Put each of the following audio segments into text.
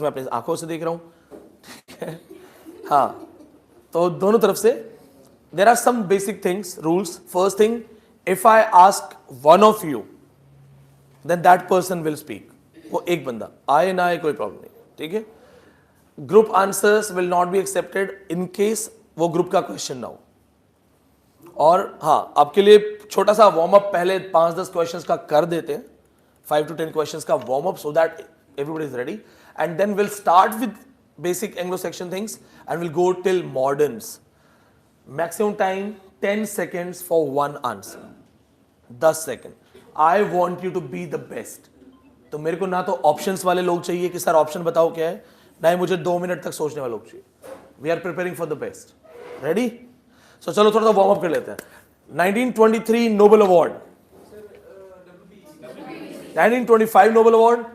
मैं अपनी आंखों से देख रहा हूँ, ठीक है? हाँ, तो दोनों तरफ से there are some basic things, rules. First thing, if I ask one of you, then that person will speak. वो एक बंदा आए ना आए कोई प्रॉब्लम नहीं, ठीक है? Group answers will not be accepted in case वो ग्रुप का क्वेश्चन ना हो. और हाँ, आपके लिए छोटा सा वार्म अप पहले 5-10 क्वेश्चंस का कर देते हैं, 5 to 10 क्वेश्चंस का warm up, so that everybody is ready, and then we'll start with basic Anglo section things and we'll go till moderns. Maximum time 10 seconds for one answer. 10 second. I want you to be the best. तो मेरे को ना तो options वाले लोग चाहिए कि sir option बताओ क्या है, ना ही मुझे 2 मिनट तक सोचने वाले लोग चाहिए. We are preparing for the best. Ready? So चलो थोड़ा सा वार्म अप कर लेते हैं. 1923 Nobel award, 1925 Nobel award.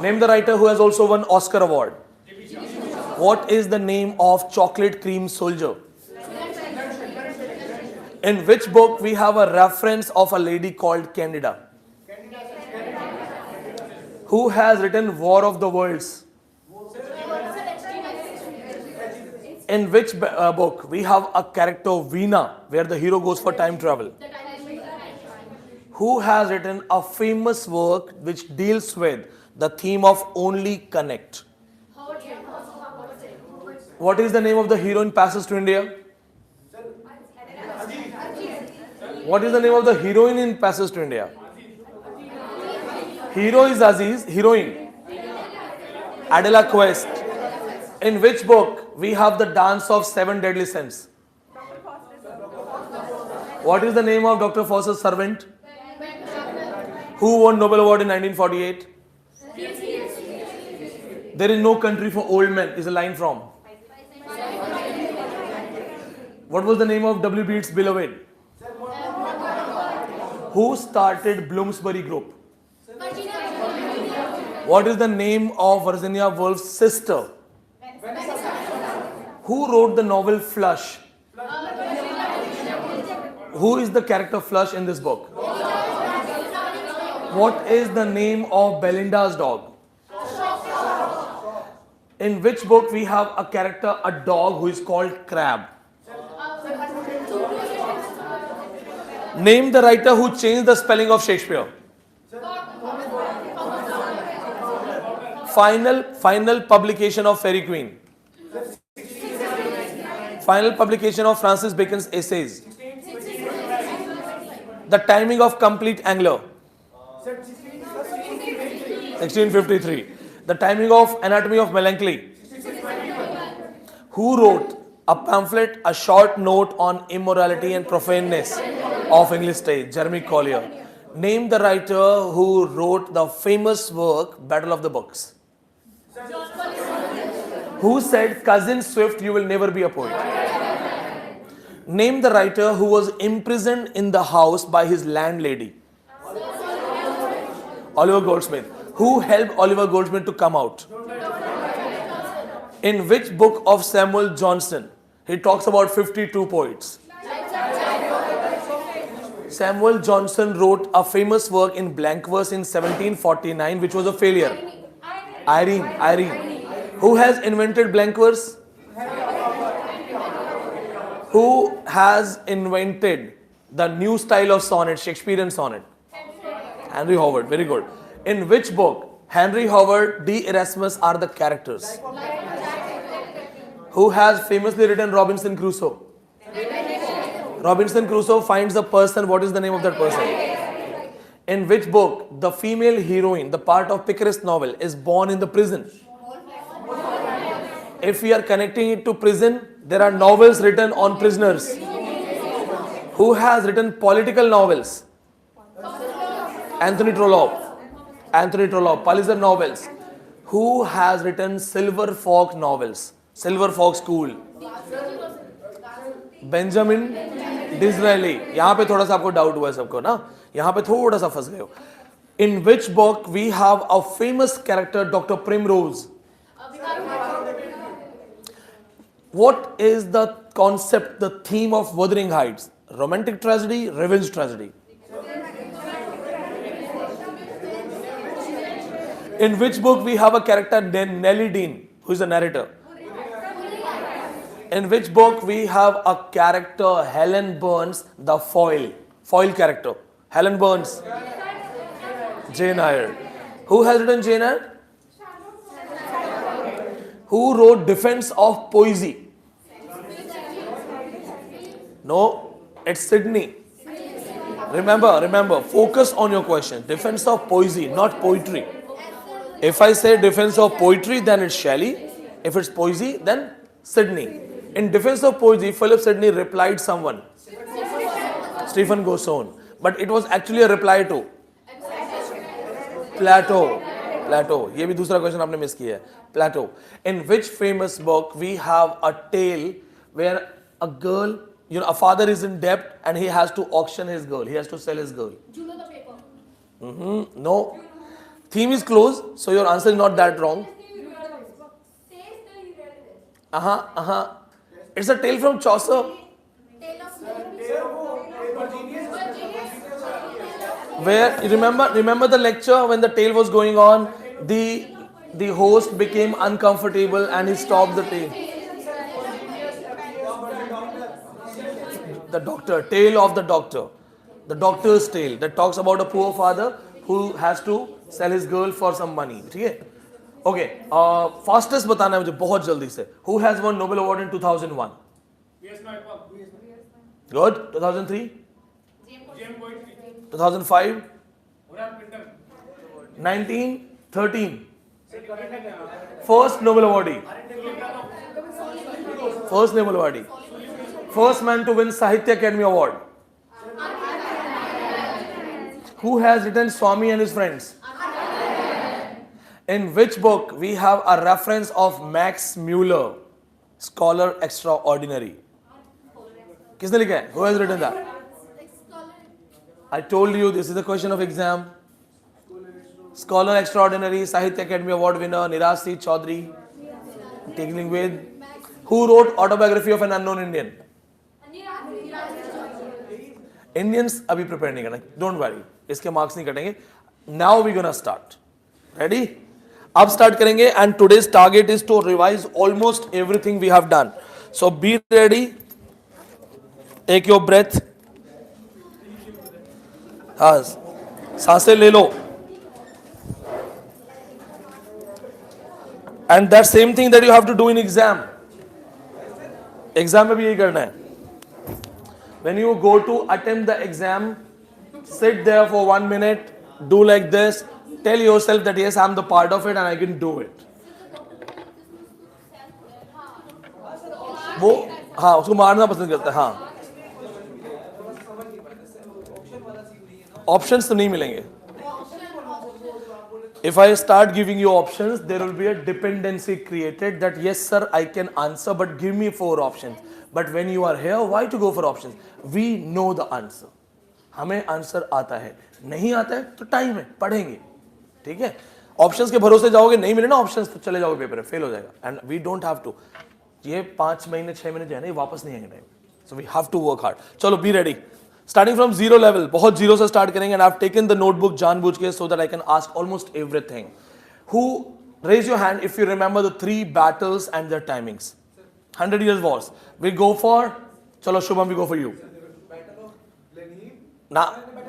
Name the writer who has also won Oscar award. What is the name of chocolate cream soldier? In which book we have a reference of a lady called Candida? Who has written War of the Worlds? In which book we have a character Veena, where the hero goes for time travel? Who has written a famous work which deals with the theme of only connect? What is the name of the hero in Passes to India? What is the name of the heroine in Passes to India? Hero is Aziz, heroine Adela Quest. In which book we have the dance of 7 deadly sins? What is the name of Dr. Foster's servant? Who won Nobel Award in 1948? There is no country for old men is a line from. What was the name of W. Beats beloved? Who started Bloomsbury Group? What is the name of Virginia Woolf's sister? Who wrote the novel Flush? Who is the character Flush in this book? What is the name of Belinda's dog? In which book we have a character, a dog who is called Crab? Name the writer who changed the spelling of Shakespeare. Final publication of Fairy Queen. Final publication of Francis Bacon's essays. The timing of complete Anglo. 1653. The timing of Anatomy of Melancholy. Who wrote a pamphlet, a short note on immorality and profaneness of English stage? Jeremy Collier. Name the writer who wrote the famous work Battle of the Books. Who said, Cousin Swift, you will never be a poet? Name the writer who was imprisoned in the house by his landlady. Oliver Goldsmith. Who helped Oliver Goldsmith to come out? In which book of Samuel Johnson he talks about 52 poets? Samuel Johnson wrote a famous work in blank verse in 1749 which was a failure. Irene. Who has invented blank verse? Who has invented the new style of sonnet, Shakespearean sonnet? Henry Howard, very good. In which book Henry Howard, D. Erasmus are the characters? Who has famously written Robinson Crusoe? Robinson Crusoe finds a person. What is the name of that person? In which book the female heroine, the part of Picaresque novel, is born in the prison? If we are connecting it to prison, there are novels written on prisoners. Who has written political novels? Anthony Trollope, Pulitzer novels. Who has written Silver Fox novels? Silver Fox School. Benjamin Disraeli. यहाँ पे थोड़ा सा आपको doubt हुआ है सबको ना, यहाँ पे थोड़ा सा फंस गए हो. In which book we have a famous character, Dr. Primrose? What is the concept, the theme of Wuthering Heights? Romantic tragedy, revenge tragedy? In which book we have a character named Nellie Dean, who is the narrator? In which book we have a character, Helen Burns, the foil character? Helen Burns. Jane Eyre. Who has written Jane Eyre? Who wrote Defense of Poesy? No, it's Sydney. Remember, focus on your question. Defense of Poesy, not poetry. If I say defense of poetry, then it's Shelley. If it's poesy, then Sydney. In Defense of Poesy, Philip Sidney replied someone. Stephen Gosson. But it was actually a reply to Plato. ये भी दूसरा question आपने miss किया है. Plato. In which famous book we have a tale where a girl, a father is in debt and he has to auction his girl. He has to sell his girl. Juno the paper. No. Theme is close, so your answer is not that wrong. It's a tale from Chaucer. Where remember the lecture when the tale was going on, the host became uncomfortable and he stopped the tale. The doctor, tale of the doctor, the doctor's tale that talks about a poor father who has to sell his girl for some money. ठीक है? Okay, fastest बताना है मुझे बहुत जल्दी से. Who has won Nobel Award in 2001? Good. 2003? 2005? 1913? First Nobel awardee. First Nobel awardee. First man to win Sahitya Academy Award. Who has written Swami and his friends? In which book we have a reference of Max Muller, Scholar Extraordinary? किसने लिखा है? Who has written that? I told you this is a question of exam. Scholar Extraordinary, Sahitya Academy Award winner, Niraj C. Chaudhary, dealing with. Who wrote Autobiography of an Unknown Indian? Indians अभी prepare नहीं करना. Don't worry. इसके marks नहीं कटेंगे. Now we're gonna start. Ready? अब start करेंगे and today's target is to revise almost everything we have done. So be ready. Take your breath. हाँ, सांसें ले लो. And that same thing that you have to do in exam. Exam में भी यही करना है. When you go to attempt the exam, sit there for 1 minute, do like this, tell yourself that yes, I am the part of it and I can do it. वो हाँ उसको मारना पसंद करता है. हाँ ऑप्शंस तो नहीं मिलेंगे. If I start giving you options, there will be a dependency created that yes sir I can answer but give me 4 options. But when you are here, why to go for options? We know the answer. हमें answer आता है. नहीं आता है तो time है, पढ़ेंगे. ठीक है? ऑप्शंस के भरोसे जाओगे, नहीं मिले ना ऑप्शंस तो चले जाओगे पेपर में, फेल हो जाएगा. And we don't have to. ये 5 महीने 6 महीने जो है ना ये वापस नहीं आएंगे time. So we have to work hard. चलो be ready. Starting from zero level, बहुत जीरो से start करेंगे and I've taken the notebook जानबूझ के so that I can ask almost everything. Who raise your hand if you remember the 3 battles and their timings? 100 Years Wars. We go for, चलो Shubham we go for you. ना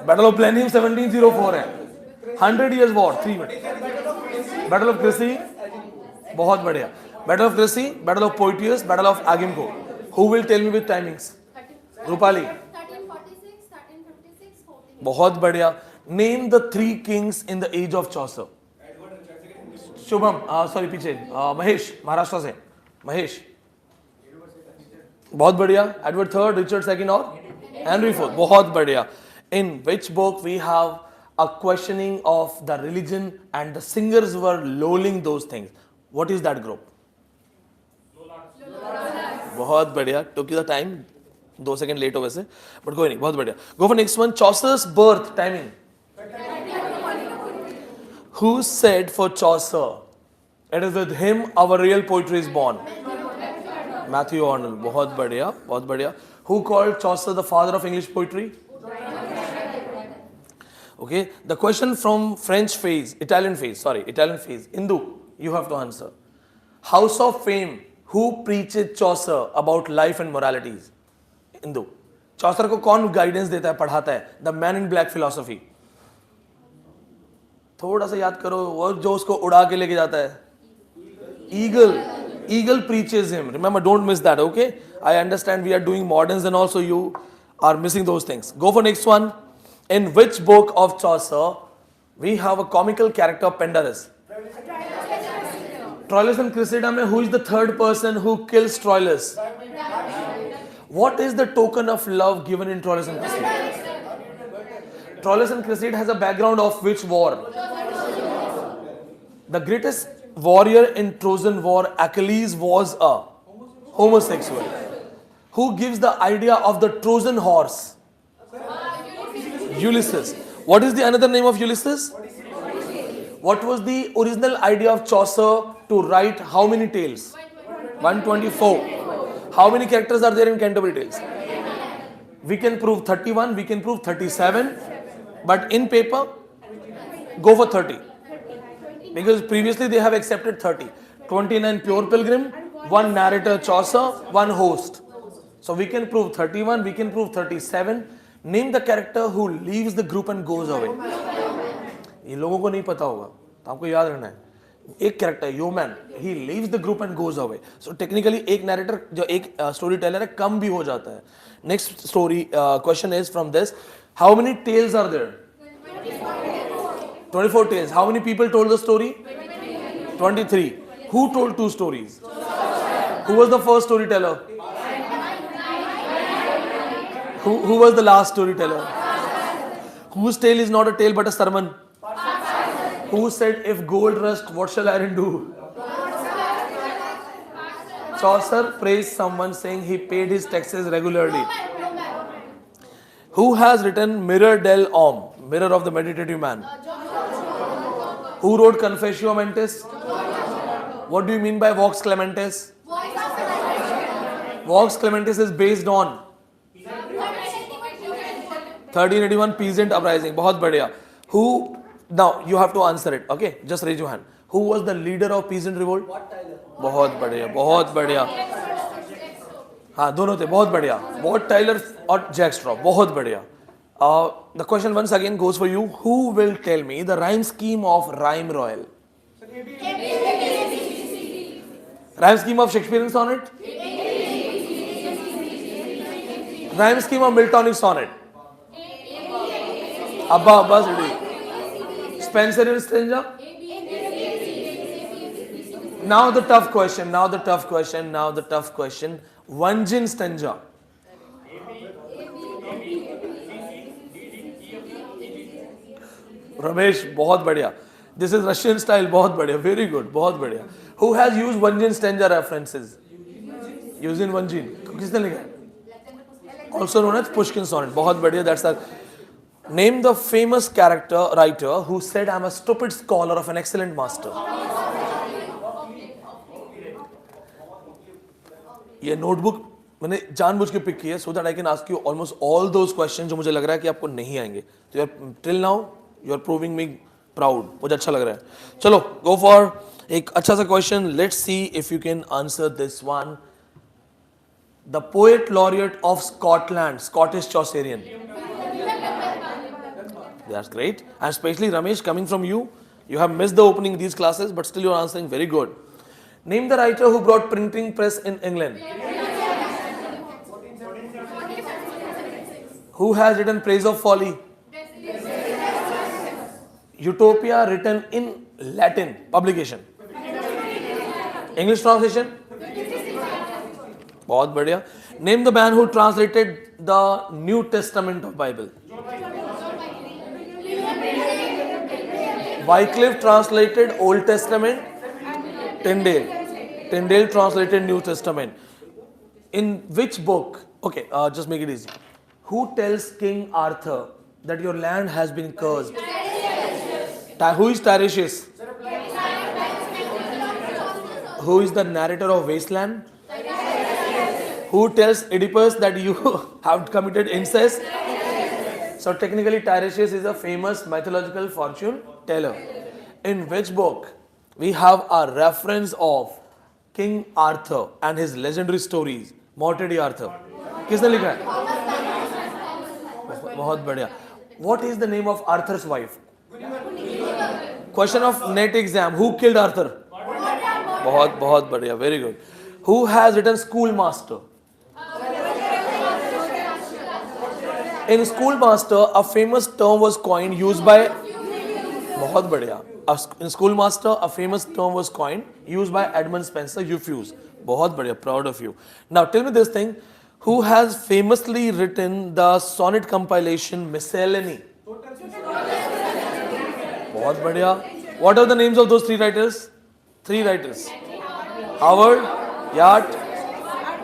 Battle of Blenheim 1704 है. 100 Years War 3 minute. Battle of Crecy बहुत बढ़िया. Battle of Crecy, Battle of Poitiers, Battle of Agincourt. Who will tell me with timings? Rupali. बहुत बढ़िया. Name the 3 kings in the age of Chaucer. Shubham sorry पीछे महेश महाराष्ट्र से. महेश बहुत बढ़िया. Edward third, Richard second और Henry fourth. बहुत बढ़िया. In which book we have a questioning of the religion and the singers were lolling those things? What is that group? बहुत बढ़िया. Took you the time. 2 second late हो वैसे but कोई नहीं. बहुत बढ़िया. Go for next one. Chaucer's birth timing. Who said for Chaucer, it is with him our real poetry is born? Matthew Arnold. बहुत बढ़िया, बहुत बढ़िया. Who called Chaucer the father of English poetry? Okay, the question from Italian phase. Indu, you have to answer. House of Fame, who preaches Chaucer about life and moralities? Indu. Chaucer को कौन guidance देता है, पढ़ाता है? The man in black philosophy. थोड़ा सा याद करो, वो जो उसको उड़ा के लेके जाता है. Eagle preaches him. Remember, don't miss that, okay? I understand we are doing moderns and also you are missing those things. Go for next one. In which book of Chaucer we have a comical character Pendarus? Troilus and Cressida mein who is the third person who kills Troilus? What is the token of love given in Troilus and Cressida? Troilus and Cressida has a background of which war? The greatest warrior in Trojan War, Achilles, was a homosexual. Who gives the idea of the Trojan horse? Ulysses. What is the another name of Ulysses? What was the original idea of Chaucer to write how many tales? 124. How many characters are there in Canterbury Tales? We can prove 31, we can prove 37, but in paper, go for 30. Because previously they have accepted 30. 29 pure pilgrim, 1 narrator Chaucer, 1 host. So we can prove 31, we can prove 37. Name the character who leaves the group and goes away. ये लोगों को नहीं पता होगा, तो आपको याद रखना है. एक character, Yeoman, he leaves the group and goes away. So technically एक narrator जो एक storyteller है कम भी हो जाता है. Next story question is from this. How many tales are there? 24 tales. How many people told the story? 23. Who told 2 stories? Who was the first storyteller? Who was the last storyteller? Whose tale is not a tale but a sermon? Who said, if gold rust, what shall iron do? Chaucer praised someone saying he paid his taxes regularly. Who has written Mirror del Homme, Mirror of the Meditative Man? Who wrote Confessio Mentis? What do you mean by Vox Clementis? Vox Clementis is based on 1381 peasant uprising. बहुत बढ़िया. Who? Now you have to answer it. Okay, just raise your hand. Who was the leader of peasant revolt? बहुत बढ़िया, बहुत बढ़िया. हाँ, दोनों थे. बहुत बढ़िया. Wat Tyler और Jack Straw. बहुत बढ़िया. The question once again goes for you. Who will tell me the rhyme scheme of Rhyme Royal? Rhyme scheme of Shakespearean sonnet? Rhyme scheme of Miltonic sonnet? Abba Abba City. Spenserian stanza? Now the tough question. Vanjin stanza. Ramesh, बहुत बढ़िया. This is Russian style, बहुत बढ़िया. Very good, बहुत बढ़िया. Who has used Vanjin stanza references? Using Vanjin. किसने लिखा? Also known as Pushkin sonnet. बहुत बढ़िया. That's a. Name the famous character writer who said, "I'm a stupid scholar of an excellent master." ये notebook मैंने जानबूझ के pick की है so that I can ask you almost all those questions जो मुझे लग रहा है कि आपको नहीं आएंगे. तो till now you are proving me proud. मुझे अच्छा लग रहा है. चलो go for एक अच्छा सा question. Let's see if you can answer this one. The poet laureate of Scotland, Scottish Chaucerian. That's great. And especially Ramesh, coming from you, you have missed the opening in these classes, but still you are answering very good. Name the writer who brought printing press in England. Who has written Praise of Folly? Utopia written in Latin, publication. English translation? बहुत बढ़िया. Name the man who translated the New Testament of Bible. Wycliffe translated Old Testament. Tyndale translated New Testament. In which book? Okay, just make it easy. Who tells King Arthur that your land has been cursed? Who is Tiresias? Who is the narrator of Wasteland? Who tells Oedipus that you have committed incest? So technically Tiresias is a famous mythological fortune teller. In which book we have a reference of King Arthur and his legendary stories? Mortady Arthur. किसने लिखा है? बहुत बढ़िया. What is the name of Arthur's wife? Question of NET exam. Who killed Arthur? बहुत बहुत बढ़िया. Very good. Who has written Schoolmaster? In Schoolmaster, a famous term was coined used by बहुत बढ़िया. In Schoolmaster, a famous term was coined used by Edmund Spenser. Euphuse. बहुत बढ़िया. Proud of you. Now tell me this thing. Who has famously written the sonnet compilation Miscellany? बहुत बढ़िया. What are the names of those three writers? Three writers. Howard, Yacht,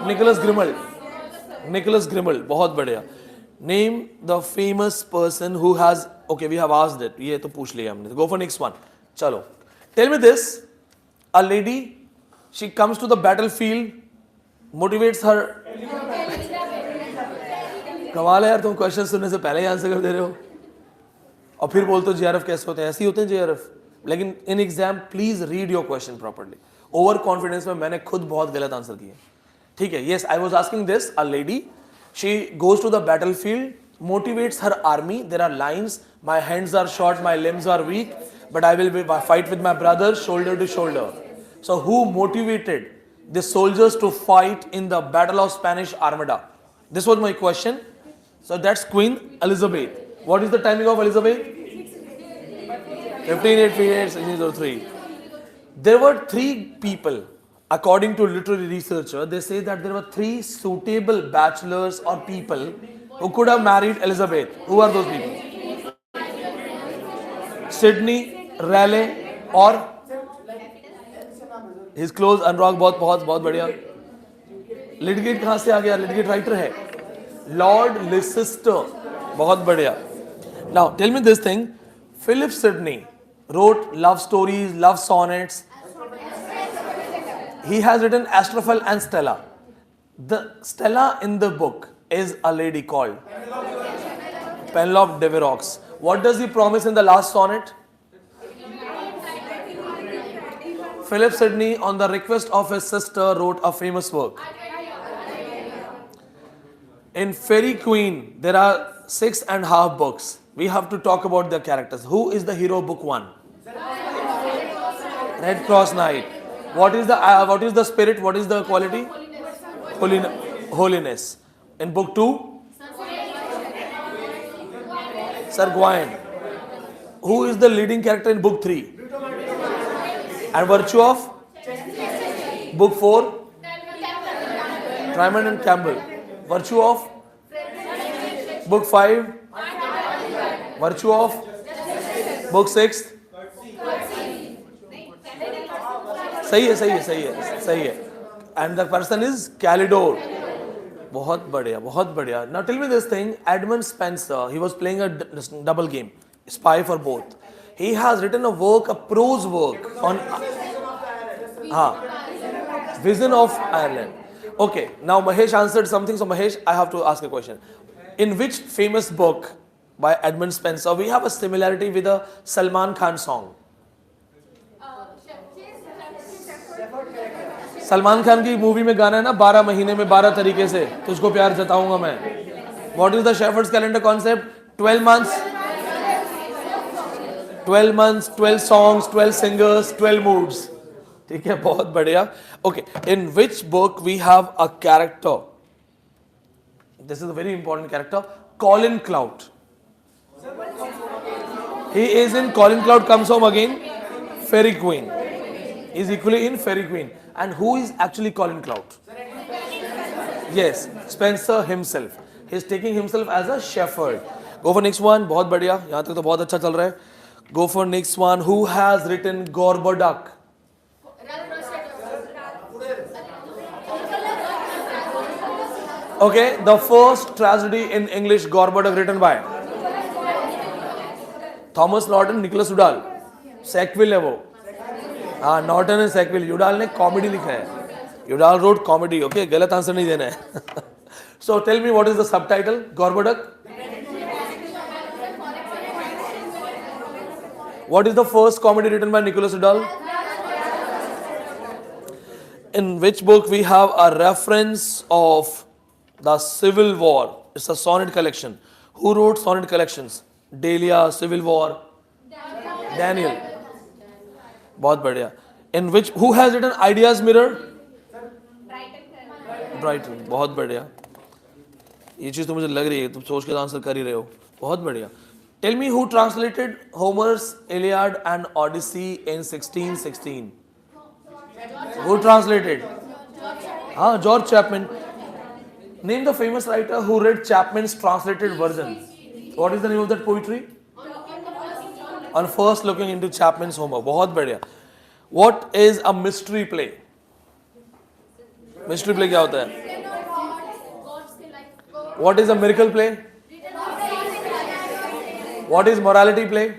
Nicholas Grimmel. Nicholas Grimmel. बहुत बढ़िया. Name the famous person who has. Okay, we have asked it. ये तो पूछ लिया हमने. Go for next one. चलो. Tell me this. A lady, she comes to the battlefield, motivates her. कमाल है यार, तुम क्वेश्चन सुनने से पहले ही आंसर कर दे रहे हो और फिर बोलते हो JRF कैसे होते हैं. ऐसे ही होते हैं JRF. लेकिन in exam please read your question properly. Over confidence में मैंने खुद बहुत गलत आंसर किए. ठीक है. Yes, I was asking this. A lady, she goes to the battlefield, motivates her army. There are lines. My hands are short, my limbs are weak, but I will fight with my brothers shoulder to shoulder. So who motivated the soldiers to fight in the Battle of Spanish Armada? This was my question. So that's Queen Elizabeth. What is the timing of Elizabeth? 1588-1603. There were three people, according to literary researcher, they say that there were three suitable bachelors or people who could have married Elizabeth. Who are those people? Sidney, Raleigh or his close Anurag. बहुत बहुत बहुत बढ़िया. लिटगेट कहाँ से आ गया? लिटगेट writer है. Lord Leicester. बहुत बढ़िया. Now tell me this thing. Philip Sidney wrote love stories, love sonnets. He has written Astrophel and Stella. The Stella in the book is a lady called Penelope de Virox. What does he promise in the last sonnet? Philip Sidney, on the request of his sister, wrote a famous work. In Fairy Queen, there are 6.5 books. We have to talk about the characters. Who is the hero? Book 1. Red Cross Knight. What is the spirit? What is the quality? Holiness. In book 2, Sir Gawain. Who is the leading character in book 3? And virtue of? Book 4, Trimond and Campbell. Virtue of? Book 5, virtue of? Book 6. सही है. And the person is Calidore. बहुत बढ़िया. Now tell me this thing. Edmund Spenser, he was playing a double game, spy for both. He has written a work, a prose work on Vision of Ireland. Okay, now Mahesh answered something. So Mahesh, I have to ask a question. In which famous book by Edmund Spenser we have a similarity with a Salman Khan song? Salman Khan की movie में गाना है ना, 12 महीने में 12 तरीके से तुझको प्यार जताऊंगा मैं. What is the Shepherd's calendar concept? 12 months, 12 songs, 12 singers, 12 moods. ठीक है, बहुत बढ़िया. Okay, in which book we have a character? This is a very important character, Colin Clout. He is in Colin Clout Comes Home Again, Fairy Queen. He is equally in Fairy Queen. And who is actually Colin Clout? Yes, Spenser himself. He is taking himself as a shepherd. Go for next one. बहुत बढ़िया. यहाँ तक तो बहुत अच्छा चल रहा है. Go for next one. Who has written Gorboduc? Okay, the first tragedy in English, Gorboduc, written by Thomas Norton, Nicholas Udall. Sackville है वो. हाँ, नॉर्टन एंड सैकविल. यूडाल ने कॉमेडी लिखा है. Udall road comedy. ओके, गलत आंसर नहीं देना है. So tell me what is the subtitle? Gorboduc. What is the first comedy written by Nicholas Riddell? In which book we have a reference of the Civil War? It's a sonnet collection. Who wrote sonnet collections? Delia, Civil War, Daniel. बहुत बढ़िया. In which, who has written Ideas Mirror? Brighton. बहुत बढ़िया. ये चीज तो मुझे लग रही है, तुम सोच के आंसर कर ही रहे हो. बहुत बढ़िया. Tell me who translated Homer's Iliad and Odyssey in 1616? Who translated? George Chapman. Name the famous writer who read Chapman's translated version. What is the name of that poetry? On first looking into Chapman's Homer. बहुत बढ़िया. What is a mystery play? Mystery play क्या होता है? What is a miracle play? What is morality play?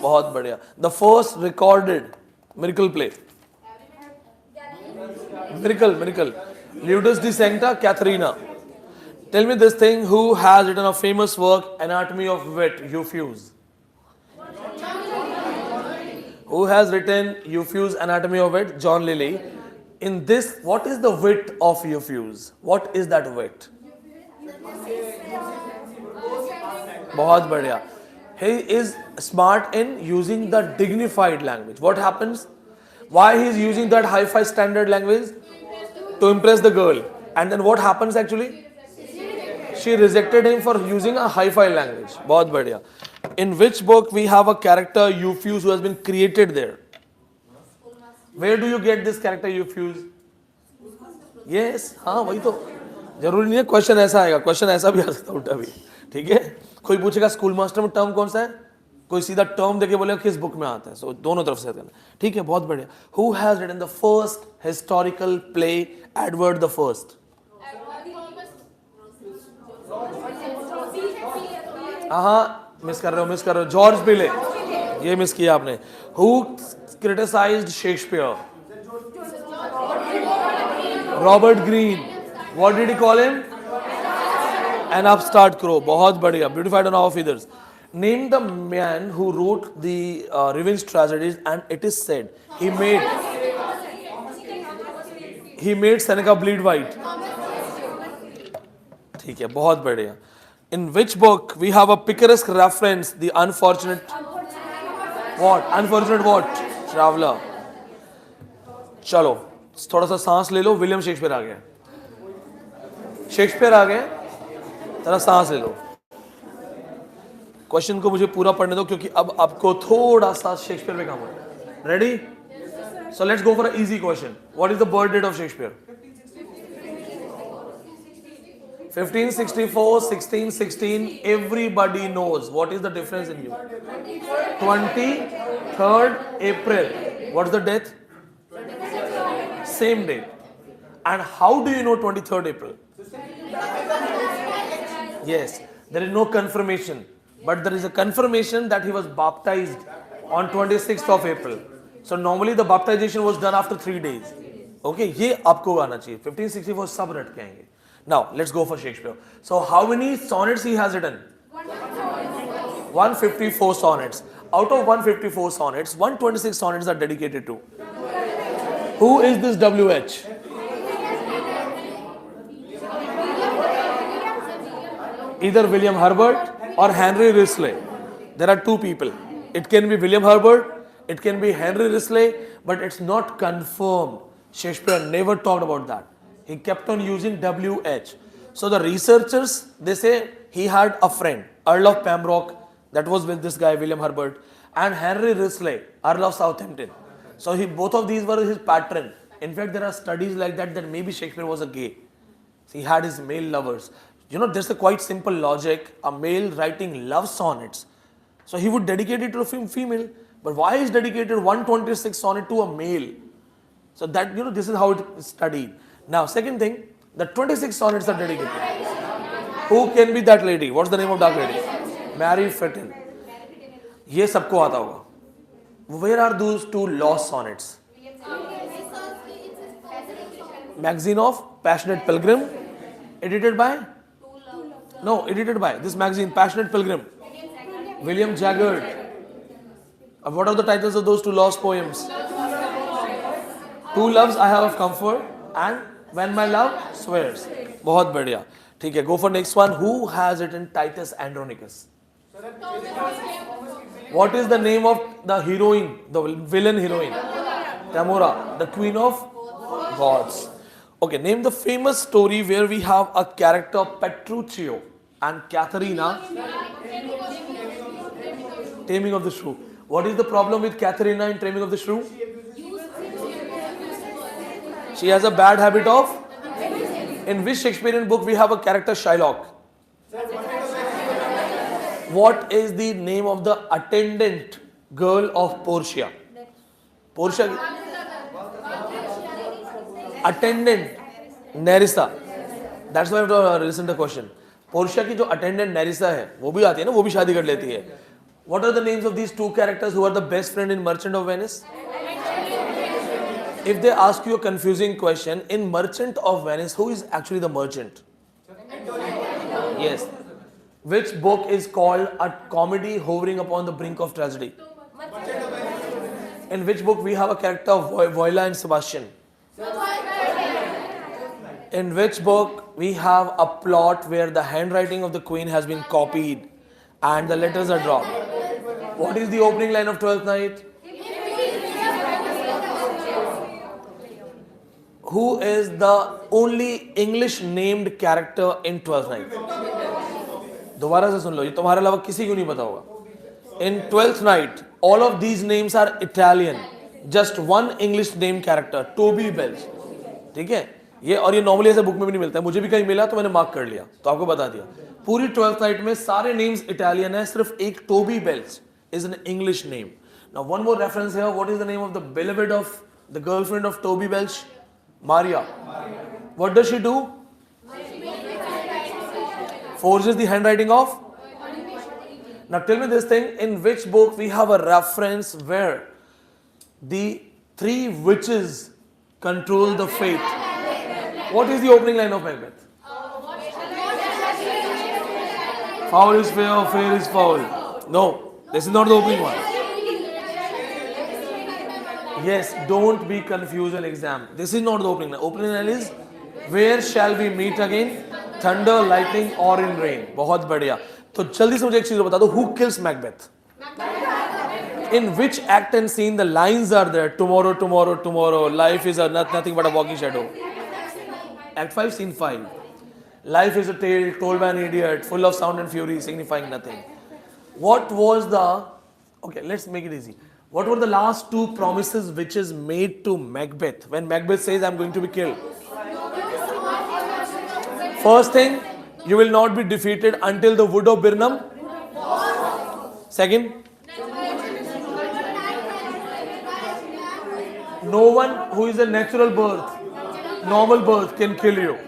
बहुत बढ़िया. The first recorded miracle play. Miracle. Ludus de Sancta Catharina. Tell me this thing, who has written a famous work, Anatomy of Wit, Euphues? Who has written Euphues, Anatomy of Wit? John Lilly. In this, what is the wit of Euphues? What is that wit? बहुत बढ़िया. He is smart in using the dignified language. What happens? Why he is using that hi-fi standard language? To impress the girl. And then what happens actually? She rejected him for using a hi-fi language. बहुत बढ़िया. In which book we have a character Euphues who has been created there? Where do you get this character Euphues? Yes, हाँ वही तो. जरूरी नहीं है question ऐसा आएगा, क्वेश्चन ऐसा भी आ सकता है उल्टा भी. ठीक है. कोई पूछेगा स्कूल मास्टर में टर्म कौन सा है, कोई सीधा टर्म देके बोलेगा किस बुक में आता है. सो दोनों तरफ से करना. ठीक है, बहुत बढ़िया. Who has written the first historical play Edward the First? हाँ मिस कर रहे हो. George Peele. ये मिस किया आपने. Who criticised Shakespeare? Robert Greene. What did he call him? An upstart crow. बहुत बढ़िया. Beautified on our feathers. Name the man who wrote the revenge tragedies, and it is said he made Seneca bleed white. ठीक है, बहुत बढ़िया. In which book we have a picaresque reference, the unfortunate traveler. चलो थोड़ा सा सांस ले लो. William Shakespeare आ गए. जरा सांस ले लो. क्वेश्चन को मुझे पूरा पढ़ने दो क्योंकि अब आपको थोड़ा सा शेक्सपियर पे काम हो. Ready? So let's go for a easy question. What is the birth date of Shakespeare? 1564, 1616. Everybody knows. What is the difference in you? 23rd April. What's the date? Same date. And how do you know 23rd April? Yes, there is no confirmation, but there is a confirmation that he was baptized on 26th of April. So normally the baptization was done after 3 days. Okay, ये आपको आना चाहिए. 1564 सब रट के आएंगे. Now let's go for Shakespeare. So how many sonnets he has written? 154 sonnets. Out of 154 sonnets, 126 sonnets are dedicated to. Who is this W.H.? Either William Herbert or Henry Risley. There are two people. It can be William Herbert, it can be Henry Risley, but it's not confirmed. Shakespeare never talked about that. He kept on using W.H. So the researchers, they say he had a friend, Earl of Pembroke, that was with this guy William Herbert, and Henry Risley, Earl of Southampton. So both of these were his patron. In fact, there are studies like that maybe Shakespeare was a gay. He had his male lovers. You know, there's a quite simple logic. A male writing love sonnets, so he would dedicate it to a female. But why is dedicated 126 sonnet to a male? So that, you know, this is how it is studied. Now, second thing, the 26 sonnets are dedicated. Who can be that lady? What's the name of that lady? Mary Fitton. ये सबको आता होगा. Where are those two lost sonnets? Magazine of Passionate Pilgrim, edited by No, edited by this magazine, Passionate Pilgrim. William Jaggard. What are the titles of those two lost poems? Two loves I have of comfort and when my love swears. बहुत बढ़िया. ठीक है, go for next one. Who has written Titus Andronicus? What is the name of the heroine, the villain heroine? Tamora, the queen of gods. Okay, name the famous story where we have a character Petruchio and Katharina. Taming of the Shrew. What is the problem with Katharina in Taming of the Shrew? She has a bad habit of. In which Shakespearean book we have a character Shylock? What is the name of the attendant girl of Portia? Portia. Attendant Nerissa. That's why I have to listen to the question. Portia की जो attendant Nerissa है, वो भी आती है ना, वो भी शादी कर लेती है. What are the names of these two characters who are the best friend in Merchant of Venice? If they ask you a confusing question, in Merchant of Venice, who is actually the merchant? Yes. Which book is called a comedy hovering upon the brink of tragedy? In which book we have a character of Voila and Sebastian? In which book we have a plot where the handwriting of the queen has been copied and the letters are dropped? What is the opening line of 12th Night? Who is the only English named character in 12th Night? दोबारा से सुन लो, ये तुम्हारे अलावा किसी को नहीं पता होगा. In 12th Night, all of these names are Italian. Just one English name character, Toby Belch. ठीक है? ये और ये नॉर्मली ऐसे बुक में भी नहीं मिलता है. मुझे भी कहीं मिला तो मैंने मार्क कर लिया. तो आपको बता दिया. पूरी 12th Night में सारे names Italian है, सिर्फ एक Toby Belch is an English name. Now one more reference here. What is the name of the beloved of the girlfriend of Toby Belch? Maria. What does she do? Forges the handwriting of. Now tell me this thing, in which book we have a reference where the three witches control the fate? What is the opening line of Macbeth? Foul is fair, fair is foul. No, this is not the opening one. Yes, don't be confused in exam. This is not the opening line. Opening line is, where shall we meet again? Thunder, lightning or in rain. बहुत बढ़िया. तो जल्दी से मुझे एक चीज बता दो. Who kills Macbeth? In which act and scene the lines are there? Tomorrow, tomorrow, tomorrow. Life is nothing but a walking shadow. Act 5, scene 5. Life is a tale told by an idiot, full of sound and fury, signifying nothing. What was the... Okay, let's make it easy. What were the last two promises witches made to Macbeth when Macbeth says, I'm going to be killed? First thing, you will not be defeated until the wood of Birnam. Second, no one who is a natural birth, normal birth can kill you.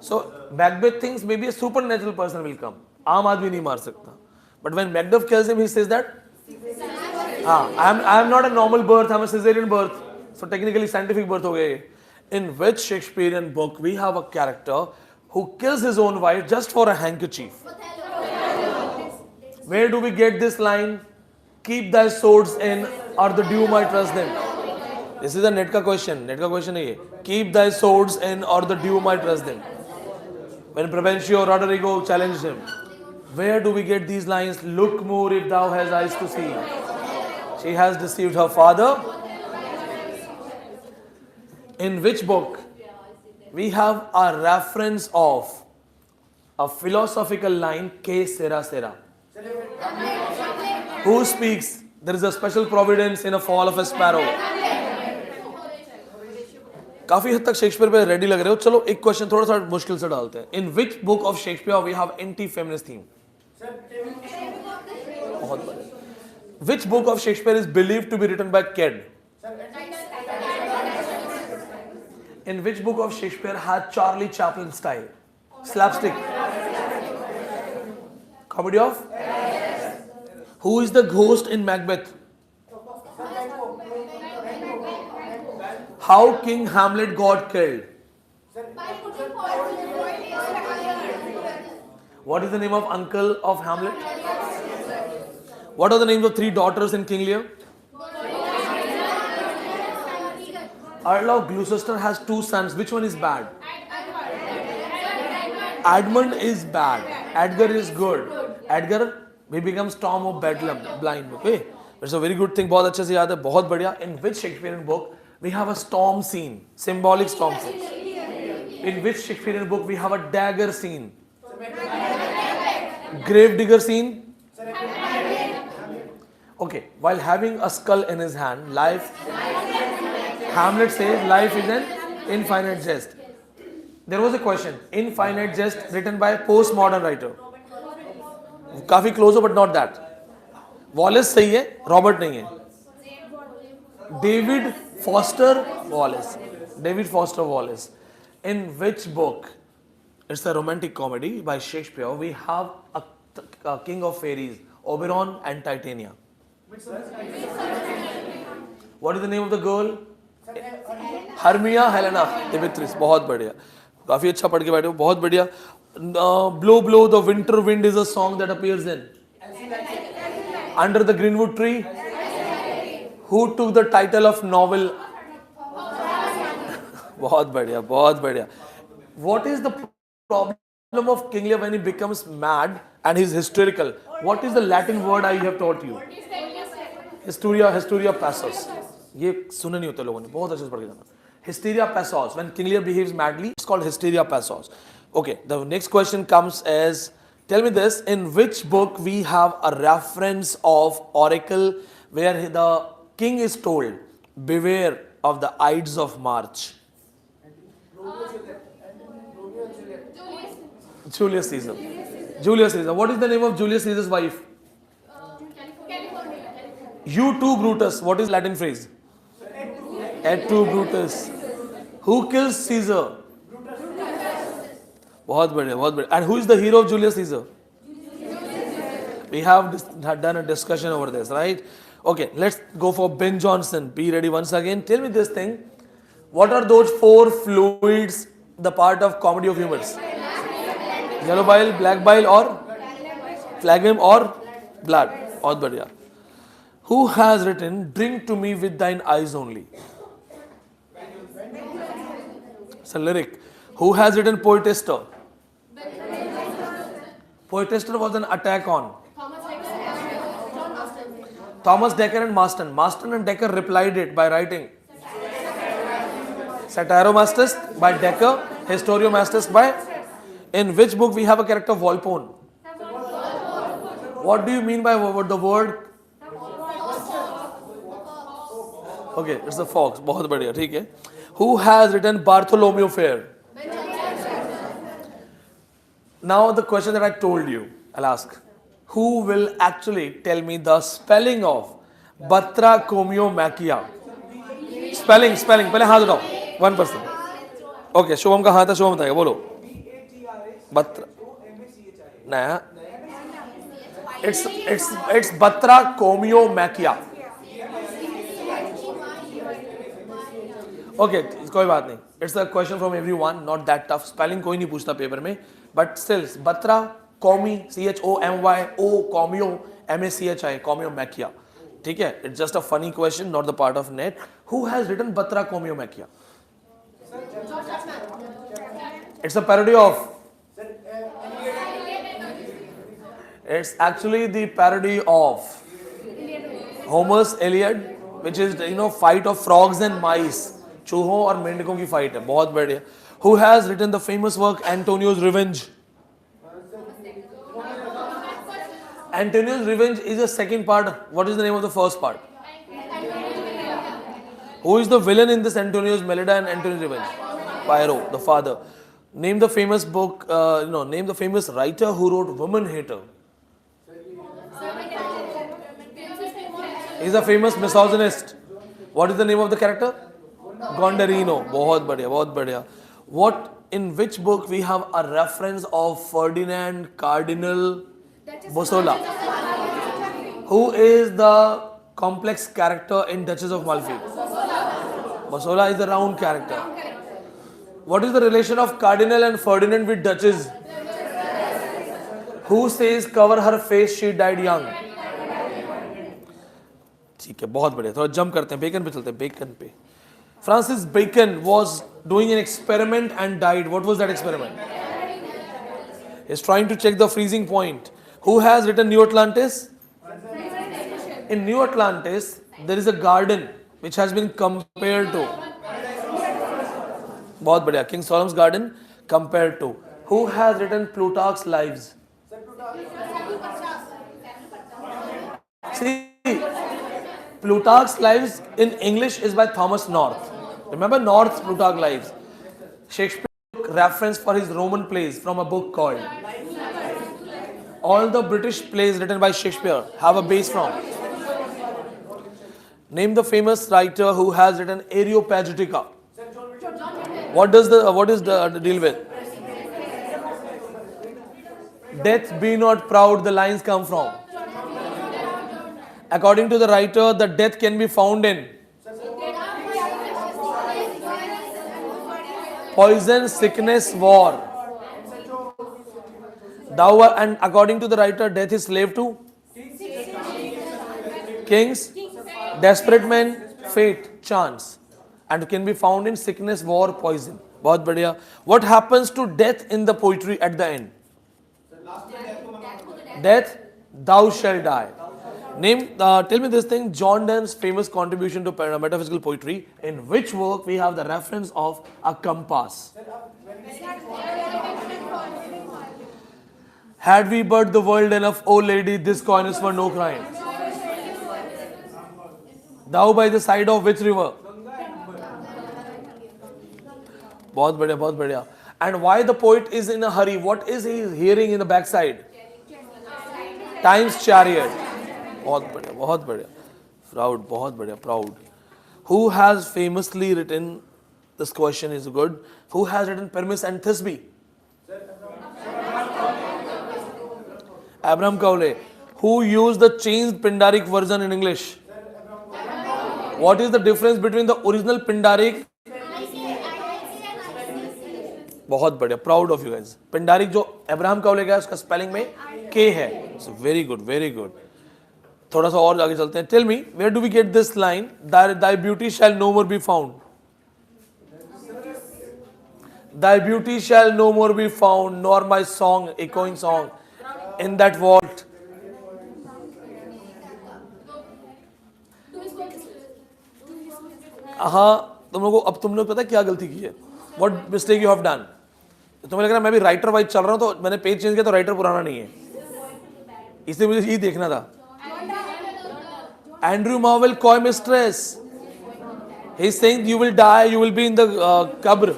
So Macbeth thinks maybe a supernatural person will come. आम आदमी नहीं मार सकता. But when Macbeth kills him, he says that I am not a normal birth, I am a Caesarean birth. So technically scientific birth हो गया. In which Shakespearean book we have a character who kills his own wife just for a handkerchief? Where do we get this line? Keep thy swords in, or the dew might trust them. This is a net ka question. Net ka question है ये. Keep thy swords in, or the dew might trust them. When Provencio Roderigo challenged him, where do we get these lines? Look more if thou hast eyes to see. She has deceived her father. In which book we have a reference of a philosophical line, Ke sera sera? Who speaks? There is a special providence in a fall of a sparrow. काफी हद तक Shakespeare पे ready लग रहे हो. चलो एक question थोड़ा सा मुश्किल से डालते हैं. In which book of Shakespeare we have anti feminist theme? बहुत बढ़िया. Which book of Shakespeare is believed to be written by Ked? In which book of Shakespeare had Charlie Chaplin style? Slapstick. Comedy of? Who is the ghost in Macbeth? How King Hamlet got killed? What is the name of uncle of Hamlet? What are the names of three daughters in King Lear? Earl of Gloucester has two sons. Which one is bad? Edmund is bad. Edgar is good. Edgar, he becomes Tom of Bedlam, blind. Okay, it's a very good thing. बहुत अच्छे से याद है, बहुत बढ़िया. In which Shakespearean book we have a storm scene, symbolic storm scene? In which Shakespearean book we have a dagger scene? Grave digger scene? Okay, while having a skull in his hand, Hamlet says life is an infinite jest. There was a question, infinite jest written by a postmodern writer. काफी close हो, but not that. Wallace सही है, Robert नहीं है. David Foster Wallace. In which book? It's a romantic comedy by Shakespeare. We have a king of fairies, Oberon and Titania. What is the name of the girl? Hermia Helena Demetrius. बहुत बढ़िया. काफी अच्छा पढ़ के बैठे हो. बहुत बढ़िया. Blow, blow, the winter wind is a song that appears in Under the Greenwood Tree. Who took the title of novel? बहुत बढ़िया, बहुत बढ़िया. What is the problem of King Lear when he becomes mad and he's hysterical? What is the Latin word I have taught you? Hysteria passos. ये सुने नहीं होते लोगों ने, बहुत अच्छे से पढ़ के जाना. Hysteria passos. When King Lear behaves madly, it's called hysteria passos. Okay, the next question comes as, tell me this, in which book we have a reference of oracle where the king is told, beware of the Ides of March? Julius Caesar. What is the name of Julius Caesar's wife? You too, Brutus. What is Latin phrase? Et tu, Brutus. Who kills Caesar? बहुत बढ़िया. And who is the hero of Julius Caesar? We have done a discussion over this, right? Okay, let's go for Ben Jonson. Be ready once again. Tell me this thing. What are those four fluids, the part of comedy of humors? Yellow bile, black bile or phlegm or blood? बहुत बढ़िया. Who has written Drink to Me with Thine Eyes Only? It's a lyric. Who has written Poetester? Poetester was an attack on Thomas Dekker and Marston. Marston and Dekker replied it by writing Satyromastus by Dekker, Historiomastus by. In which book we have a character Volpone? What do you mean by the word? Okay, it's a fox. बहुत बढ़िया, ठीक है. Who has written Bartholomew Fair? Now the question that I told you, I'll ask. Who will actually tell me the spelling of Batrachomyomachia? Spelling. पहले हाथ उठाओ. One person. Okay, Shubham का हाथ है, शुभम बताएगा, बोलो. Batra. नया. It's Batrachomyomachia. Okay, कोई बात नहीं. It's a question from everyone, not that tough. Spelling कोई नहीं पूछता पेपर में, but still, Batra, Chomy, C-H-O-M-Y-O, Chomyo, M-A-C-H-I, Chomyomachia. ठीक है? It's just a funny question, not the part of net. Who has written Batrachomyomachia? It's a parody of. It's actually the parody of Homer's Iliad, which is fight of frogs and mice. चूहों और मेंढकों की fight है. बहुत बढ़िया. Who has written the famous work Antonio's Revenge? Antonio's Revenge is the second part. What is the name of the first part? Who is the villain in this Antonio's Mellida and Antonio's Revenge? Pyro, the father. Name the famous book. Name the famous writer who wrote Woman Hater. He's a famous misogynist. What is the name of the character? Gondarino. बहुत बढ़िया, बहुत बढ़िया. What, in which book we have a reference of Ferdinand Cardinal Bossola? Who is the complex character in Duchess of Malfi? Bossola is the round character. What is the relation of Cardinal and Ferdinand with Duchess? Who says cover her face, she died young? ठीक है, बहुत बढ़िया. थोड़ा jump करते हैं, bacon पे चलते हैं, बेकन पे. Francis Bacon was doing an experiment and died. What was that experiment? He's trying to check the freezing point. Who has written New Atlantis? In New Atlantis, there is a garden which has been compared to. बहुत बढ़िया. King Solomon's garden compared to. Who has written Plutarch's Lives? See, Plutarch's Lives in English is by Thomas North. Remember North's Plutarch Lives? Shakespeare took reference for his Roman plays from a book called. All the British plays written by Shakespeare have a base from. Name the famous writer who has written Areopagitica. What is the deal with? Death be not proud, the lines come from. According to the writer, the death can be found in poison, sickness, war. And according to the writer, death is slave to kings, desperate men, fate, chance, and can be found in sickness, war, poison. बहुत बढ़िया. What happens to death in the poetry at the end? Death, thou shalt die. Tell me this thing, John Donne's famous contribution to metaphysical poetry, in which work we have the reference of a compass? Had we but the world enough, O lady, this coin is for no crime. Thou by the side of which river? बहुत बढ़िया, बहुत बढ़िया. And why the poet is in a hurry? What is he hearing in the backside? Time's chariot. बहुत बढ़िया, बहुत बढ़िया. Proud, बहुत बढ़िया, proud. Who has famously written, this question is good, who has written Permis and Thisbe? Abraham Cowley. Who used the changed Pindaric version in English? What is the difference between the original Pindaric? बहुत बढ़िया, proud of you guys. Pindaric जो Abraham Cowley का है, उसका spelling में K है. So very good, very good. थोड़ा सा और आगे चलते हैं. Tell me, where do we get this line? Thy beauty shall no more be found. Thy beauty shall no more be found, nor my song, echoing song, in that vault. हाँ, तुम लोगों को अब तुम लोग पता है क्या गलती की है? What mistake you have done? तुम्हें लग रहा है मैं भी राइटर वाइज चल रहा हूँ, तो मैंने पेज चेंज किया तो राइटर पुराना नहीं है, इसलिए मुझे ये देखना था. Andrew Marvell, coy mistress. He's saying you will die, you will be in the qabr.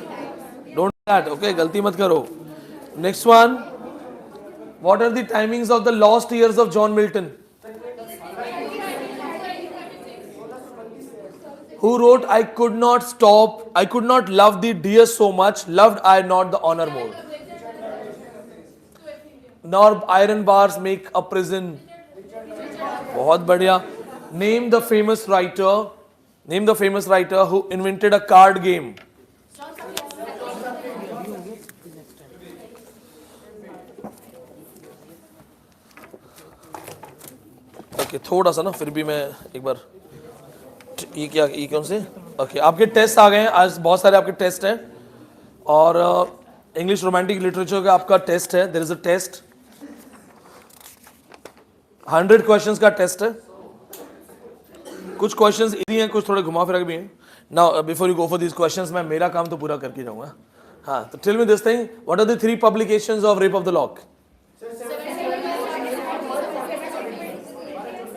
Don't do that, okay? गलती मत करो. Next one. What are the timings of the lost years of John Milton? Who wrote, I could not stop, I could not love thee dear so much, loved I not the honor more. Nor iron bars make a prison. बहुत बढ़िया. Name the famous writer who invented a card game. Okay, थोड़ा सा ना फिर भी मैं एक बार ये कौन से? ओके, आपके टेस्ट आ गए हैं. आज बहुत सारे आपके टेस्ट हैं और इंग्लिश रोमांटिक लिटरेचर का आपका टेस्ट है. There is a test, 100 questions का टेस्ट है. कुछ क्वेश्चंस इजी हैं, कुछ थोड़े घुमा फिरा के भी हैं. Now before you go for these questions, मैं मेरा काम तो पूरा करके जाऊंगा. हाँ, तो tell me this thing, what are the 3 publications of Rape of the Lock?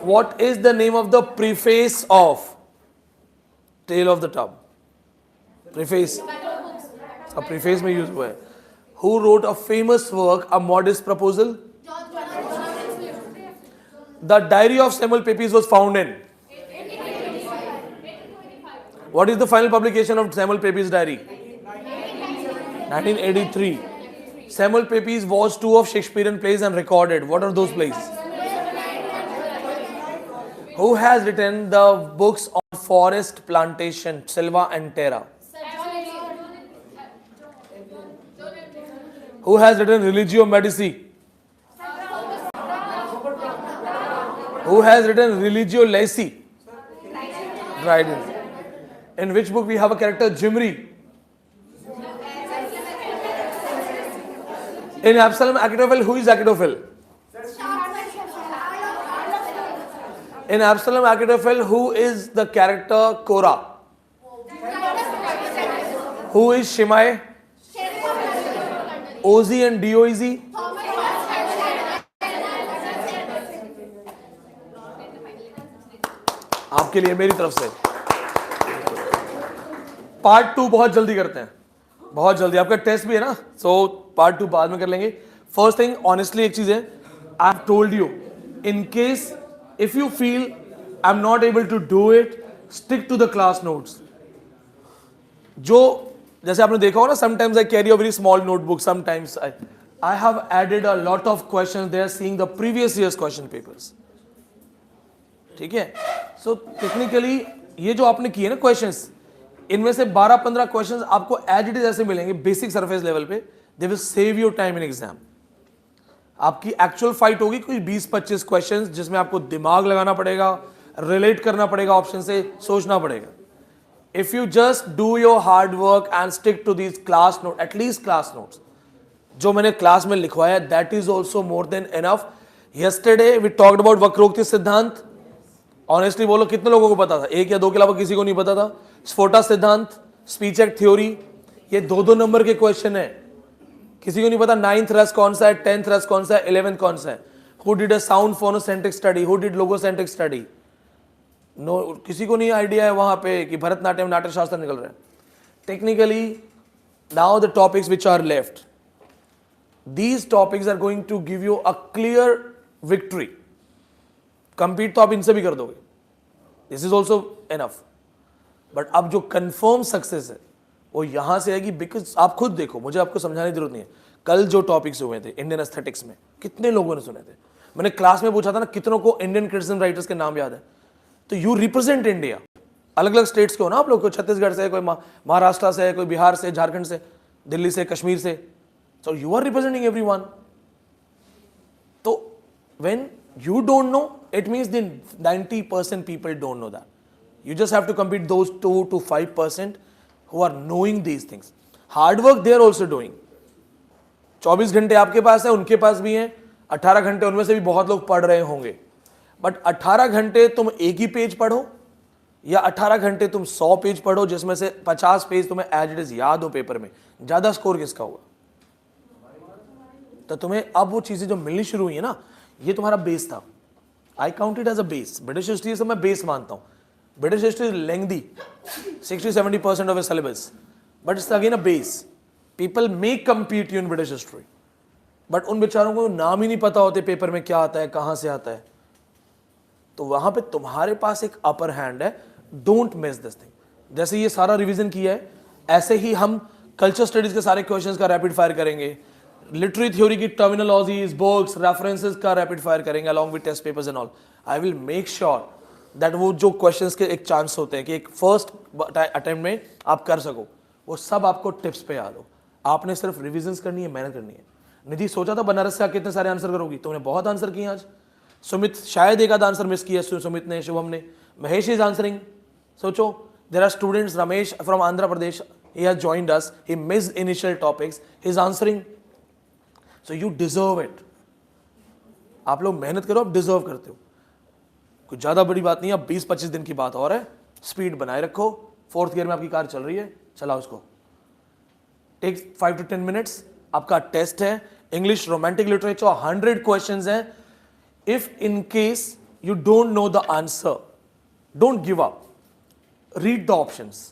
What is the name of the preface of Tale of the Tub? Preface. A preface में use हुआ है. Who wrote a famous work, A Modest Proposal? The Diary of Samuel Pepys was found in. What is the final publication of Samuel Pepys' diary? 1983. Samuel Pepys was 2 of Shakespearean plays and recorded. What are those plays? Who has written the books on forest plantation, Silva and Terra? Who has written Religio Medici? Who has written Religio Laici? Dryden. In which book we have a character Jimri? In Absalom Achitophel, who is Achitophel? In Absalom Achitophel, who is the character Korah? Who is Shimei? Ozi and Doez? आपके लिए मेरी तरफ से part 2 बहुत जल्दी करते हैं, बहुत जल्दी, आपका टेस्ट भी है ना, सो पार्ट 2 बाद में कर लेंगे. फर्स्ट थिंग, ऑनेस्टली एक चीज है, I have told you, in case if you feel I am not able to do it, stick to the class notes. जो जैसे आपने देखा हो ना, sometimes I carry a very small notebook, sometimes I have added a lot of questions there seeing the previous years question papers. ठीक है, so technically ये जो आपने किए ना क्वेश्चंस, इनमें से 12-15 क्वेश्चंस आपको एज इट इज ऐसे मिलेंगे बेसिक सरफेस लेवल पे, they will save your time in exam. आपकी एक्चुअल फाइट होगी कोई 20-25 क्वेश्चंस जिसमें आपको दिमाग लगाना पड़ेगा, रिलेट करना पड़ेगा, ऑप्शन से सोचना पड़ेगा. If you just do your hard work and stick to these class note, at least class notes जो मैंने क्लास में लिखवाया, that is also more than enough. Yesterday we talked about Vakrokti Siddhanta. Honestly बोलो कितने लोगों को पता था? 1 या 2 के अलावा किसी को नहीं पता था. स्फोटा सिद्धांत, स्पीच एक्ट थ्योरी, ये 2-2 नंबर के क्वेश्चन है. किसी को नहीं पता 9th रस कौन सा है, 10th रस कौन सा है, 11th कौन सा है. Who did a sound phonocentric study, who did logocentric study? No, किसी को नहीं आइडिया है वहां पे कि भरतनाट्यम नाट्य शास्त्र निकल रहा है. Technically now the topics which are left, these topics are going to give you a clear victory. Compete तो आप इनसे भी कर दोगे, this is also enough. But अब जो कंफर्म सक्सेस है वो यहां से आएगी, बिकॉज आप खुद देखो, मुझे आपको समझाने की जरूरत नहीं है. कल जो टॉपिक्स हुए थे इंडियन एस्थेटिक्स में, कितने लोगों ने सुने थे? मैंने क्लास में पूछा था ना, कितनों को इंडियन क्रिटिसिज्म राइटर्स के नाम याद है? तो यू रिप्रेजेंट इंडिया. अलग अलग स्टेट्स के हो ना आप लोग, कोई छत्तीसगढ़ से, कोई महाराष्ट्र से, कोई बिहार से, झारखंड से, दिल्ली से, कश्मीर से. So you are representing everyone. तो when you don't know, it means the 90% people don't know that. You just have to compete those 2 to 5% who are knowing these things. Hard work they are also doing. 24 घंटे आपके पास है, उनके पास भी हैं. 18 घंटे उनमें से भी बहुत लोग पढ़ रहे होंगे. बट 18 घंटे तुम एक ही पेज पढ़ो या 18 घंटे तुम 100 पेज पढ़ो जिसमें से 50 पेज तुम्हें एज इट इज याद हो पेपर में, ज्यादा स्कोर किसका हुआ? तो तुम्हें अब वो चीजें जो मिलनी शुरू हुई है ना, ये तुम्हारा बेस था. I count it as a base. British history से मैं बेस मानता हूं. British history is lengthy, 60-70% of a syllabus, but it's again a base. People may compete you in British history, but उन बेचारों को नाम ही नहीं पता होते पेपर में क्या आता है, कहां से आता है. तो वहां पे तुम्हारे पास एक अपर हैंड है. Don't miss this thing. जैसे ये सारा रिवीजन किया है, ऐसे ही हम कल्चर स्टडीज के सारे क्वेश्चंस का रैपिड फायर करेंगे. लिटरेरी थ्योरी की टर्मिनोलॉजीज, बुक्स, रेफरेंसेस का रैपिड फायर करेंगे along with test papers and all. I will make sure that वो जो क्वेश्चंस के एक चांस होते हैं कि एक फर्स्ट अटेम्प्ट में आप कर सको, वो सब आपको टिप्स पे याद हो. आपने सिर्फ रिविजन्स करनी है, मेहनत करनी है. निधि सोचा था बनारस से आके इतने सारे आंसर करोगी, तुमने बहुत आंसर किए आज. सुमित शायद एक आधा आंसर मिस किया, सुमित ने, शुभम ने. Mahesh is answering. सोचो, there are students, Ramesh from Andhra Pradesh, he has joined us, he missed initial topics, he is answering. So you deserve it. आप लोग मेहनत करो, आप डिजर्व करते हो. कुछ ज्यादा बड़ी बात नहीं है. अब 20-25 दिन की बात और है. स्पीड बनाए रखो. 4th गियर में आपकी कार चल रही है, चलाओ उसको. Take 5 to 10 minutes. आपका टेस्ट है. इंग्लिश रोमांटिक लिटरेचर 100 क्वेश्चंस हैं. If in case you don't know the answer, don't give up. Read the options.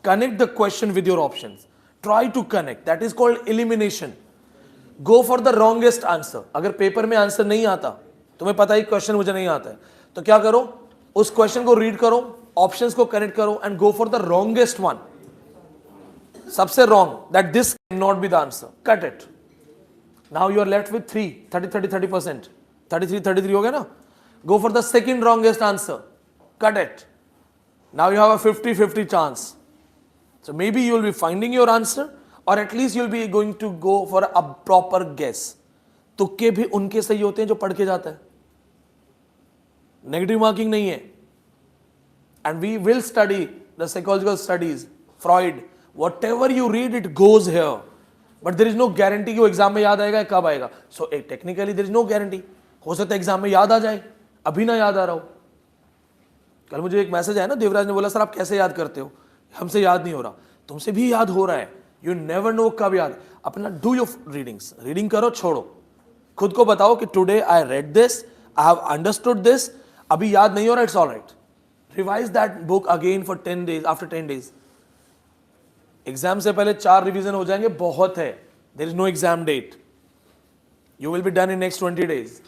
Connect the question with your options. Try to connect. That is called elimination. Go for the wrongest answer. अगर paper में answer नहीं आता, तुम्हें पता ही question मुझे नहीं आता है, तो क्या करो? उस क्वेश्चन को रीड करो, ऑप्शंस को कनेक्ट करो and go for the wrongest one. सबसे wrong, that this can not be the answer. Cut it. Now you are left with 30% 33 हो गया ना. Go for the second wrongest answer. Cut it. Now you have a 50-50 chance. So maybe you will be finding your answer, or at least you will be going to go for a proper guess. तुक्के भी उनके सही होते हैं जो पढ़ के जाता है. नेगेटिव मार्किंग नहीं है. And we will study the psychological studies, Freud, whatever you read it goes here, but there is no guarantee कि वो एग्जाम में याद आएगा, कब आएगा. So technically there is no guarantee. हो सकता है एग्जाम में याद आ जाए, अभी ना याद आ रहा हो. कल मुझे एक मैसेज आया ना, देवराज ने बोला सर आप कैसे याद करते हो, हमसे याद नहीं हो रहा. तुमसे भी याद हो रहा है, यू नेवर नो कब याद. अपना डू योर रीडिंग्स, रीडिंग करो, छोड़ो, खुद को बताओ कि today I read this, I have understood this, अभी याद नहीं हो रहा, it's all right. Revise that book again for 10 days, after 10 days. Exam से पहले 4 रिवीजन हो जाएंगे, बहुत है. There is no exam date, you will be done in next 20 days.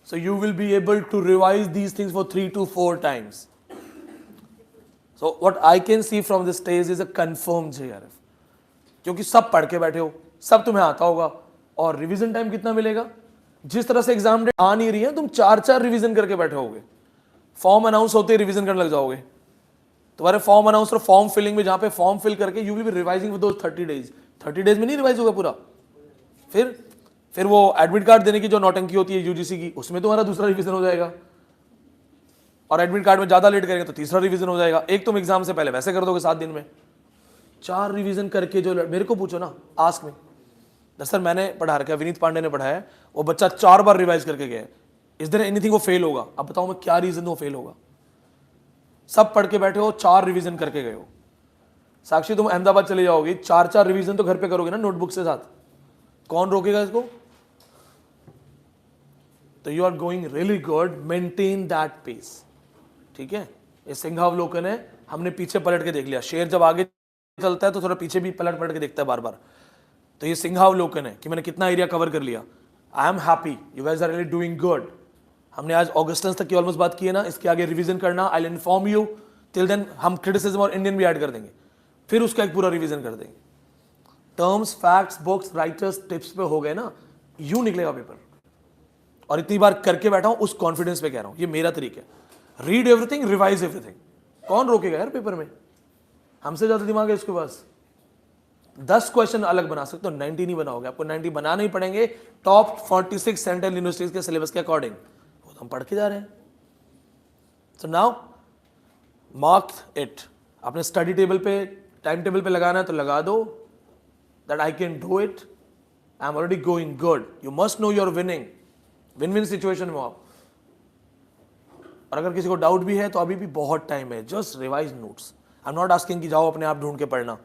So you will be able to revise these things for 3 to 4 times. So what I can see from this stage is a confirmed JRF. क्योंकि सब पढ़ के बैठे हो, सब तुम्हें आता होगा, और रिवीजन टाइम कितना मिलेगा. जिस तरह से एग्जाम डेट आ नहीं रही है, तुम 4 रिवीजन करके बैठे होगे. फॉर्म अनाउंस होते ही रिवीजन करने लग जाओगे. तुम्हारे फॉर्म अनाउंस और फॉर्म फिलिंग में जहां पे फॉर्म फिल करके you will B revising with those 30 days. 30 days में नहीं रिवाइज होगा पूरा. फिर वो एडमिट कार्ड देने की जो नौटंकी होती है यूजीसी की, उसमें तुम्हारा दूसरा रिवीजन हो जाएगा. और एडमिट कार्ड में ज्यादा लेट करेंगे तो तीसरा रिवीजन हो जाएगा. एक तुम एग्जाम से पहले वैसे कर दोगे 7 दिन में. 4 रिवीजन करके जो, मेरे को पूछो ना, आस्क में, सर मैंने पढ़ा रखा है, विनीत पांडे ने पढ़ाया है, वो बच्चा 4 बार रिवाइज करके गया है, इज देयर एनीथिंग वो फेल होगा. अब बताओ मैं क्या रीजन वो फेल होगा. सब पढ़ के बैठे हो, 4 रिवीजन करके गए हो. साक्षी तुम अहमदाबाद चले जाओगी, 4 रिवीजन तो घर पे करोगे ना नोटबुक के साथ, कौन रोकेगा इसको. तो you are going really good, maintain that pace. ठीक है, ये सिंहावलोकन है, हमने पीछे पलट के देख लिया. शेर जब आगे चलता है तो थोड़ा पीछे भी पलट पलट के देखता है बार बार. तो ये सिंहावलोकन है कि मैंने कितना एरिया कवर कर लिया. I am happy, you guys are really doing good. हमने आज ऑगस्टन्स तक की ऑलमोस्ट बात की है ना, इसके आगे रिवीजन करना. I will inform you. Till then हम क्रिटिसिज्म और इंडियन भी ऐड कर देंगे, फिर उसका एक पूरा रिवीजन कर देंगे. Terms, facts, books, writers, tips पे हो गए ना, यूं निकलेगा पेपर. और इतनी बार करके बैठा हूं, उस कॉन्फिडेंस पे कह रहा हूं, ये मेरा तरीका है. Read everything, revise everything. कौन रोकेगा यार पेपर में, हमसे ज्यादा दिमाग है इसके पास. 10 क्वेश्चन अलग बना सकते हो, 90 नहीं बनाओगे. आपको 90 बनाने ही पड़ेंगे टॉप 46 सेंट्रल यूनिवर्सिटीज के सिलेबस के अकॉर्डिंग. वो तो हम पढ़ के जा रहे हैं. So now mark it. अपने स्टडी टेबल पे, टाइम टेबल पे लगाना है तो लगा दो, that I can do it, I am already going good. You must know your winning. Win win situation में आप. और अगर किसी को डाउट भी है तो अभी भी बहुत टाइम है. Just revise notes. I am not asking कि जाओ अपने आप ढूंढ के पढ़ना.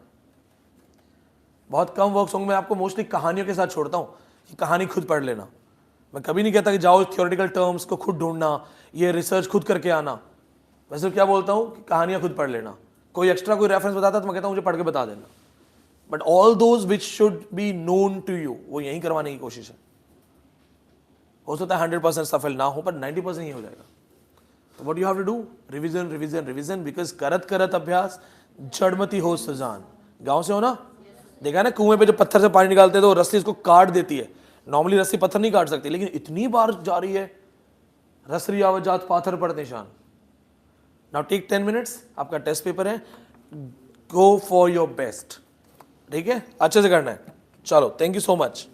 बहुत कम वर्क्स होंगे, मैं आपको मोस्टली कहानियों के साथ छोड़ता हूं कि कहानी खुद पढ़ लेना. मैं कभी नहीं कहता कि जाओ थ्योरेटिकल टर्म्स को खुद ढूंढना, ये रिसर्च खुद करके आना. वैसे क्या बोलता हूं कि कहानियां खुद पढ़ लेना. कोई एक्स्ट्रा कोई रेफरेंस बताता तो मैं कहता हूं मुझे पढ़ के बता देना. But all those which should be known to you, वो यहीं करवाने की कोशिश है. हो सकता है 100% सफल ना हो, पर 90% ही हो जाएगा. तो what you have to do, revision revision revision. Because करत करत अभ्यास जड़मती हो सजान. गांव से हो ना, देखा ना कुएं पे जो पत्थर से पानी निकालते तो रस्सी इसको काट देती है. नॉर्मली रस्सी पत्थर नहीं काट सकती, लेकिन इतनी बार जा रही है, रसरी आवत जात पाथर पर निशान. नाउ टेक 10 minutes, आपका टेस्ट पेपर है, गो फॉर योर बेस्ट. ठीक है, अच्छे से करना है. चलो, थैंक यू सो मच.